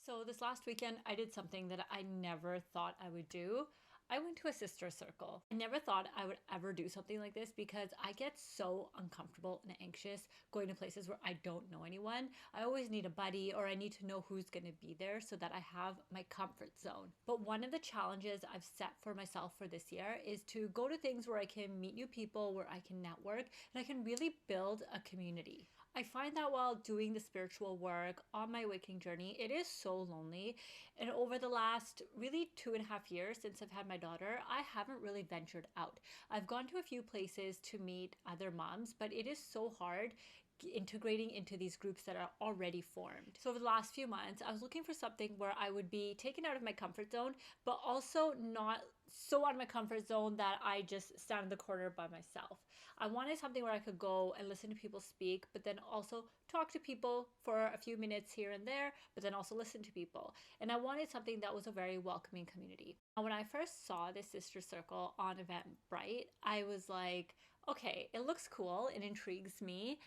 So this last weekend, I did something that I never thought I would do. I went to a sister circle. I never thought I would ever do something like this because I get so uncomfortable and anxious going to places where I don't know anyone. I always need a buddy or I need to know who's going to be there so that I have my comfort zone. But one of the challenges I've set for myself for this year is to go to things where I can meet new people, where I can network, and I can really build a community. I find that while doing the spiritual work on my awakening journey, it is so lonely. And over the last really 2.5 years since I've had my daughter, I haven't really ventured out. I've gone to a few places to meet other moms, but it is so hard integrating into these groups that are already formed. So over the last few months, I was looking for something where I would be taken out of my comfort zone, but also not so out of my comfort zone that I just stand in the corner by myself. I wanted something where I could go and listen to people speak, but then also talk to people for a few minutes here and there, but then also listen to people. And I wanted something that was a very welcoming community. Now, when I first saw this sister circle on Eventbrite, I was like, okay, it looks cool, it intrigues me,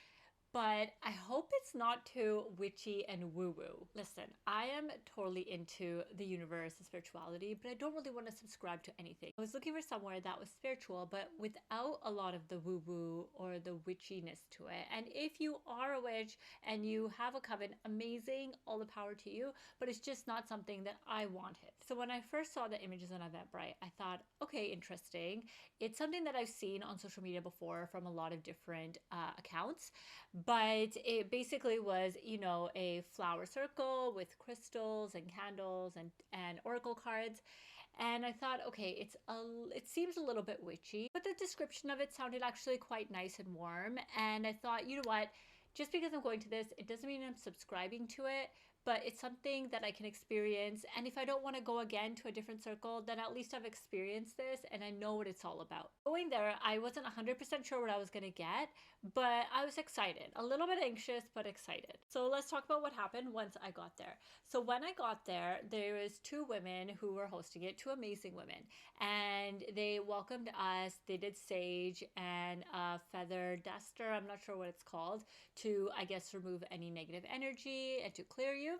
but I hope it's not too witchy and woo-woo. Listen, I am totally into the universe and spirituality, but I don't really want to subscribe to anything. I was looking for somewhere that was spiritual, but without a lot of the woo-woo or the witchiness to it. And if you are a witch and you have a coven, amazing, all the power to you, but it's just not something that I wanted. So when I first saw the images on Eventbrite, I thought, okay, interesting. It's something that I've seen on social media before from a lot of different accounts. But it basically was, a flower circle with crystals and candles and oracle cards. And I thought, okay, it seems a little bit witchy, but the description of it sounded actually quite nice and warm. And I thought, you know what? Just because I'm going to this, it doesn't mean I'm subscribing to it, but it's something that I can experience. And if I don't want to go again to a different circle, then at least I've experienced this and I know what it's all about. Going there, I wasn't 100% sure what I was going to get, but I was excited. A little bit anxious, but excited. So let's talk about what happened once I got there. So when I got there, there was two women who were hosting it, two amazing women. And they welcomed us. They did sage and a feather duster, I'm not sure what it's called, to, I guess, remove any negative energy and to clear you.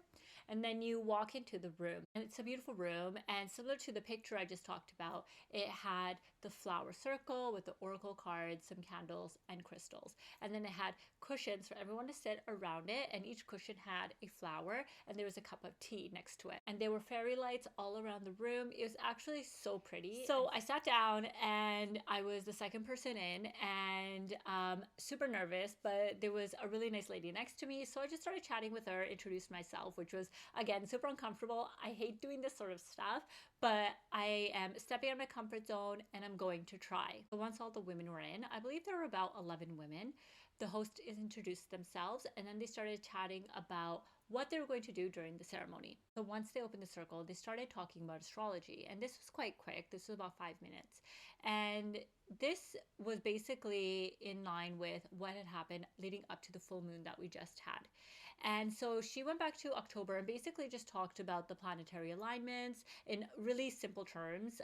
And then you walk into the room, and it's a beautiful room. And similar to the picture I just talked about, it had the flower circle with the oracle cards, some candles, and crystals. And then it had cushions for everyone to sit around it, and each cushion had a flower, and there was a cup of tea next to it. And there were fairy lights all around the room. It was actually so pretty. So I sat down, and I was the second person in, and super nervous, but there was a really nice lady next to me. So I just started chatting with her, introduced myself, which was, again, super uncomfortable. I hate doing this sort of stuff, but I am stepping out of my comfort zone and I'm going to try. So once all the women were in, I believe there were about 11 women, the host introduced themselves and then they started chatting about what they were going to do during the ceremony. So once they opened the circle, they started talking about astrology. And this was quite quick. This was about 5 minutes. And this was basically in line with what had happened leading up to the full moon that we just had. And so she went back to October and basically just talked about the planetary alignments in really simple terms.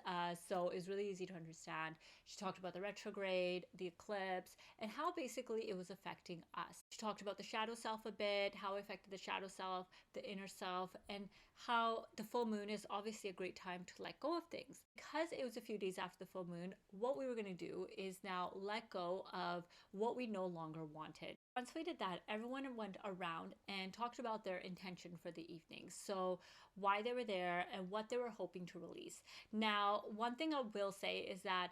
So it was really easy to understand. She talked about the retrograde, the eclipse, and how basically it was affecting us. She talked about the shadow self a bit, how it affected the shadow self, the inner self, and how the full moon is obviously a great time to let go of things. Because it was a few days after the full moon, what we were going to do is now let go of what we no longer wanted. Once we did that, everyone went around and talked about their intention for the evening. So why they were there and what they were hoping to release. Now, one thing I will say is that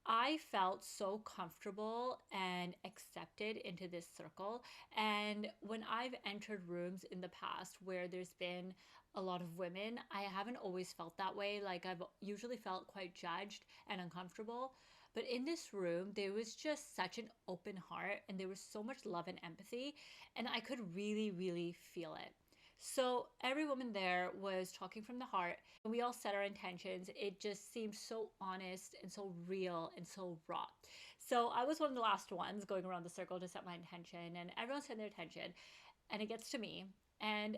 I felt so comfortable and accepted into this circle. And when I've entered rooms in the past where there's been a lot of women, I haven't always felt that way. Like I've usually felt quite judged and uncomfortable. But in this room, there was just such an open heart and there was so much love and empathy. And I could really, really feel it. So every woman there was talking from the heart. We all set our intentions. It just seemed so honest and so real and so raw. So I was one of the last ones going around the circle to set my intention, and everyone set their intention. And it gets to me. And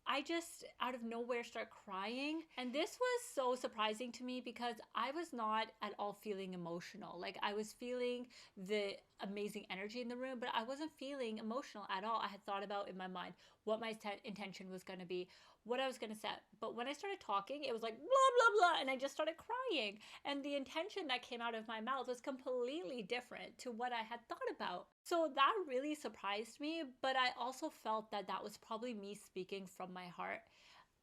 I just out of nowhere start crying. And this was so surprising to me because I was not at all feeling emotional. Like I was feeling the amazing energy in the room, but I wasn't feeling emotional at all. I had thought about in my mind what my intention was going to be, what I was going to say. But when I started talking, it was like blah, blah, blah. And I just started crying. And the intention that came out of my mouth was completely different to what I had thought about. So that really surprised me. But I also felt that that was probably me speaking from my heart.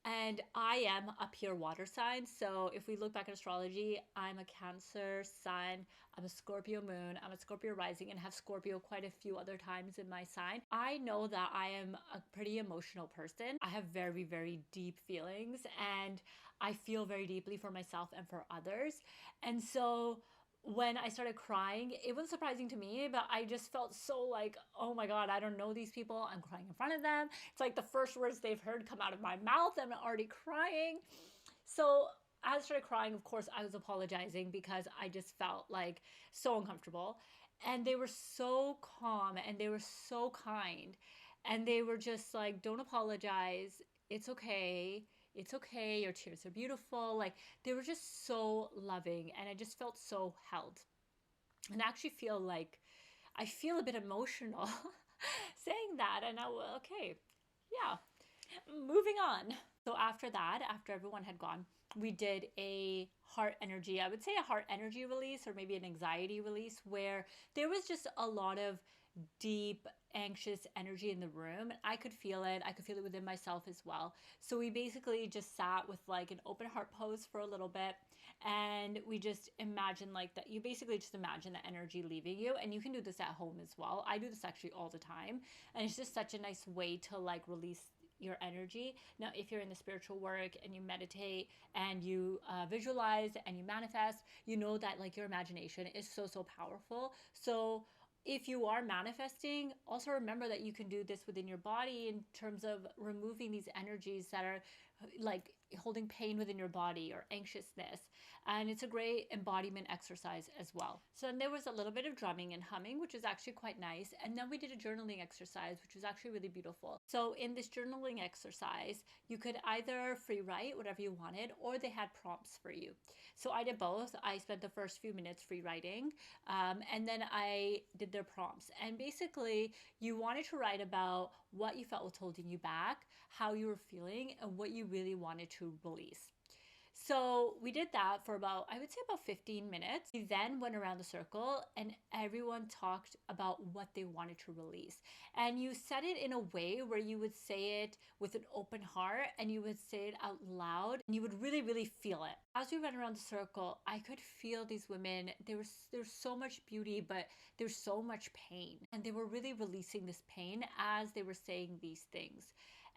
And I am a pure water sign. So if we look back at astrology, I'm a Cancer sun, I'm a Scorpio moon, I'm a Scorpio rising, and have Scorpio quite a few other times in my sign. I know that I am a pretty emotional person. I have very, very deep feelings, and I feel very deeply for myself and for others. And so when I started crying, it was surprising to me, but I just felt so like, oh my God, I don't know these people. I'm crying in front of them. It's like the first words they've heard come out of my mouth. I'm already crying. So as I started crying, of course, I was apologizing because I just felt like so uncomfortable. And they were so calm and they were so kind. And they were just like, don't apologize. It's okay. It's okay. Your tears are beautiful. Like they were just so loving. And I just felt so held. And I actually feel like I feel a bit emotional saying that. And okay, yeah, moving on. So after that, after everyone had gone, we did a heart energy, I would say a heart energy release or maybe an anxiety release where there was just a lot of deep, anxious energy in the room. I could feel it. I could feel it within myself as well. So we basically just sat with like an open heart pose for a little bit. And we just imagine like that. You basically just imagine the energy leaving you. And you can do this at home as well. I do this actually all the time. And it's just such a nice way to like release your energy. Now, if you're in the spiritual work and you meditate and you visualize and you manifest, you know that like your imagination is so, so powerful. So if you are manifesting, also remember that you can do this within your body in terms of removing these energies that are like holding pain within your body or anxiousness. And it's a great embodiment exercise as well. So then there was a little bit of drumming and humming, which is actually quite nice. And then we did a journaling exercise, which was actually really beautiful. So in this journaling exercise, you could either free write whatever you wanted, or they had prompts for you. So I did both. I spent the first few minutes free writing, and then I did their prompts. And basically, you wanted to write about what you felt was holding you back, how you were feeling, and what you really wanted to release. So we did that for about, I would say about 15 minutes. We then went around the circle and everyone talked about what they wanted to release. And you said it in a way where you would say it with an open heart and you would say it out loud and you would really, really feel it. As we went around the circle, I could feel these women. There's so much beauty, but there's so much pain. And they were really releasing this pain as they were saying these things.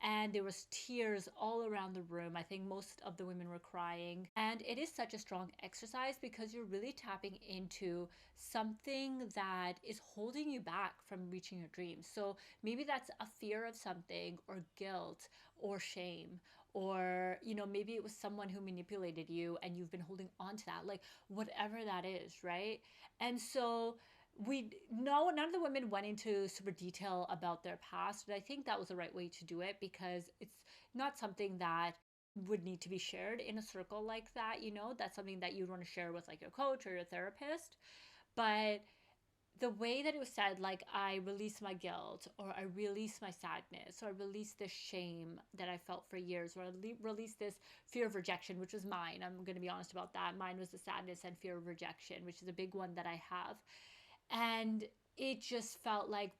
And there was tears all around the room. I think most of the women were crying. And it is such a strong exercise because you're really tapping into something that is holding you back from reaching your dreams. So maybe that's a fear of something or guilt or shame, or maybe it was someone who manipulated you and you've been holding on to that, like whatever that is, right? And so none of the women went into super detail about their past, but I think that was the right way to do it because it's not something that would need to be shared in a circle like that. That's something that you'd want to share with like your coach or your therapist. But the way that it was said, like I release my guilt, or I release my sadness, or I release this shame that I felt for years, or I release this fear of rejection, which was mine. I'm going to be honest about that. Mine was the sadness and fear of rejection, which is a big one that I have. And it just felt like,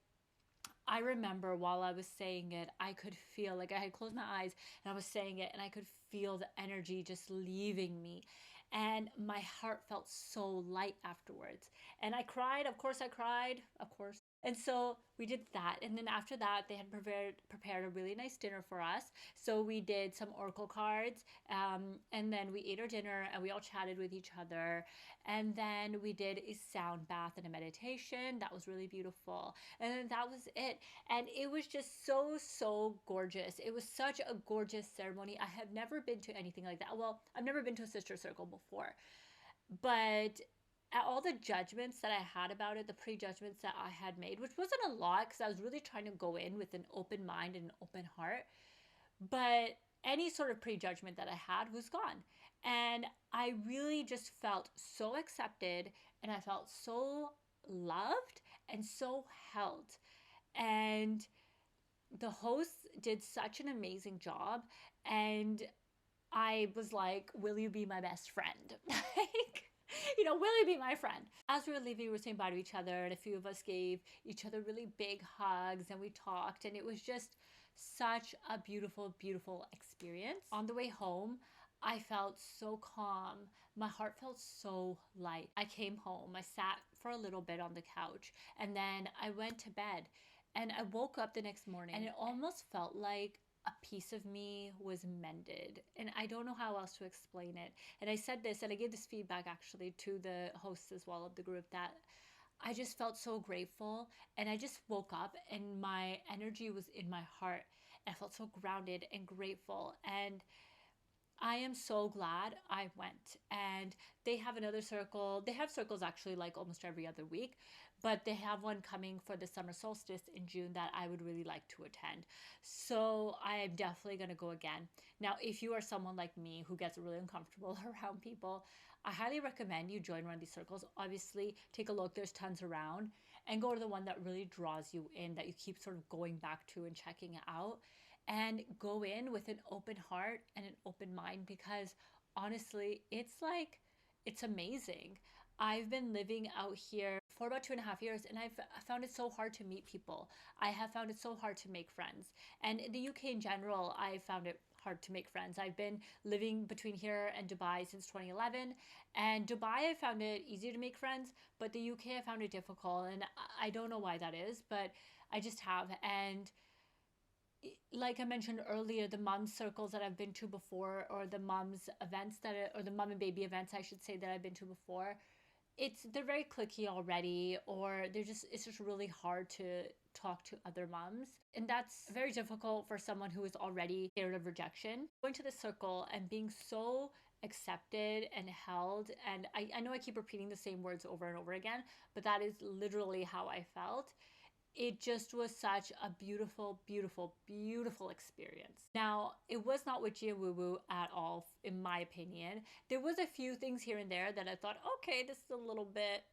I remember while I was saying it, I could feel like I had closed my eyes and I was saying it and I could feel the energy just leaving me. And my heart felt so light afterwards. And I cried. Of course, I cried. Of course. And so we did that. And then after that, they had prepared a really nice dinner for us. So we did some oracle cards. And then we ate our dinner and we all chatted with each other. And then we did a sound bath and a meditation. That was really beautiful. And then that was it. And it was just so, so gorgeous. It was such a gorgeous ceremony. I have never been to anything like that. Well, I've never been to a sister circle before. But at all the judgments that I had about it, the prejudgments that I had made, which wasn't a lot because I was really trying to go in with an open mind and an open heart. But any sort of prejudgment that I had was gone. And I really just felt so accepted and I felt so loved and so held. And the hosts did such an amazing job. And I was like, will you be my best friend? Like, you know, will you be my friend? As we were leaving, we were saying bye to each other, and a few of us gave each other really big hugs, and we talked, and it was just such a beautiful, beautiful experience. On the way home, I felt so calm. My heart felt so light. I came home, I sat for a little bit on the couch, and then I went to bed. And I woke up the next morning, and it almost felt like a piece of me was mended. And I don't know how else to explain it. And I said this, and I gave this feedback actually to the hosts as well of the group, that I just felt so grateful. And I just woke up and my energy was in my heart. And I felt so grounded and grateful. And I am so glad I went. And they have another circle. They have circles actually like almost every other week, but they have one coming for the summer solstice in June that I would really like to attend. So I am definitely going to go again. Now, if you are someone like me who gets really uncomfortable around people, I highly recommend you join one of these circles. Obviously, take a look, there's tons around, and go to the one that really draws you in, that you keep sort of going back to and checking it out. And go in with an open heart and an open mind, because honestly, it's amazing. I've been living out here for about 2.5 years, and I've found it so hard to meet people. I have found it so hard to make friends. And in the UK in general, I found it hard to make friends. I've been living between here and Dubai since 2011. And Dubai, I found it easy to make friends, but the UK, I found it difficult. And I don't know why that is, but I just have. And like I mentioned earlier, the mom circles that I've been to before, or the moms events or the mom and baby events, I should say, that I've been to before, they're very cliquey already, or it's just really hard to talk to other moms, and that's very difficult for someone who is already scared of rejection. Going to the circle and being so accepted and held, and I know I keep repeating the same words over and over again, but that is literally how I felt. It just was such a beautiful, beautiful, beautiful experience. Now, it was not witchy and woo-woo at all, in my opinion. There was a few things here and there that I thought, okay, this is a little bit,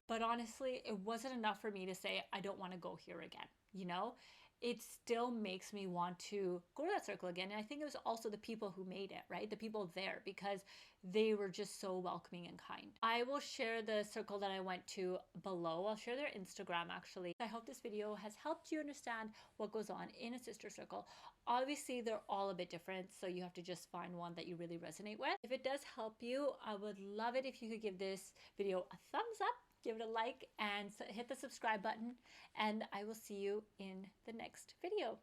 but honestly, it wasn't enough for me to say, I don't want to go here again, you know? It still makes me want to go to that circle again. And I think it was also the people who made it, right? The people there, because they were just so welcoming and kind. I will share the circle that I went to below. I'll share their Instagram actually. I hope this video has helped you understand what goes on in a sister circle. Obviously, they're all a bit different, so you have to just find one that you really resonate with. If it does help you, I would love it if you could give this video a thumbs up, give it a like, and hit the subscribe button, and I will see you in the next video.